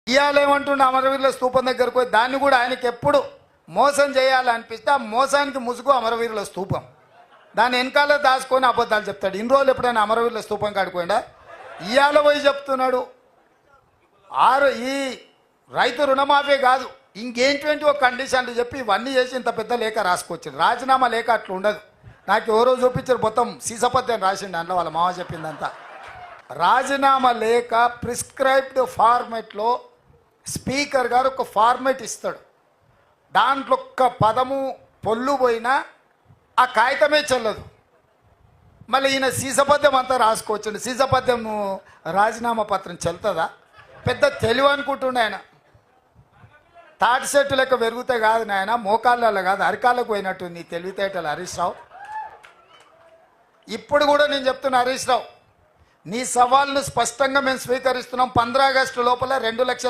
ఇయ్యాలేమంటుండే అమరవీరుల స్తూపం దగ్గరకు పోయి దాన్ని కూడా ఆయనకి ఎప్పుడు మోసం చేయాలనిపిస్తే ఆ మోసానికి ముసుగు అమరవీరుల స్తూపం. దాన్ని వెనకాల దాచుకొని అబద్ధాలు చెప్తాడు. ఇన్ని రోజులు ఎప్పుడైనా అమరవీరుల స్తూపం కాడిపోయిందా? ఇయ్యాల పోయి చెప్తున్నాడు ఈ రైతు రుణమాఫీ కాదు ఇంకేంటి ఒక కండిషన్లు చెప్పి ఇవన్నీ చేసి ఇంత పెద్ద లేఖ రాసుకొచ్చింది. రాజీనామా లేఖ అట్లా ఉండదు. నాకు ఎవరో చూపించారు మొత్తం సీసపద్యం రాసిండు అందులో వాళ్ళ మామ చెప్పిందంతా. రాజీనామా లేఖ ప్రిస్క్రైబ్డ్ ఫార్మెట్లో స్పీకర్ గారు ఒక ఫార్మెట్ ఇస్తాడు. దాంట్లో ఒక్క పదము పొల్లు పోయినా ఆ కాగితమే చెల్లదు. మళ్ళీ ఈయన సీసపద్యం అంతా రాసుకోవచ్చండి. సీసపద్యం రాజీనామా పత్రం చెల్తుందా? పెద్ద తెలివి అనుకుంటుండే ఆయన. తాటి చెట్టు లెక్క పెరుగుతే కాదు నాయన, మోకాళ్ళలో కాదు అరికాళ్ళకు పోయినట్టు నీ తెలివితేటలు హరీష్ రావు. ఇప్పుడు కూడా నేను చెప్తున్నా హరీష్ రావు, నీ సవాల్ను స్పష్టంగా మేము స్వీకరిస్తున్నాం. 15 ఆగస్టు లోపల 2 లక్షల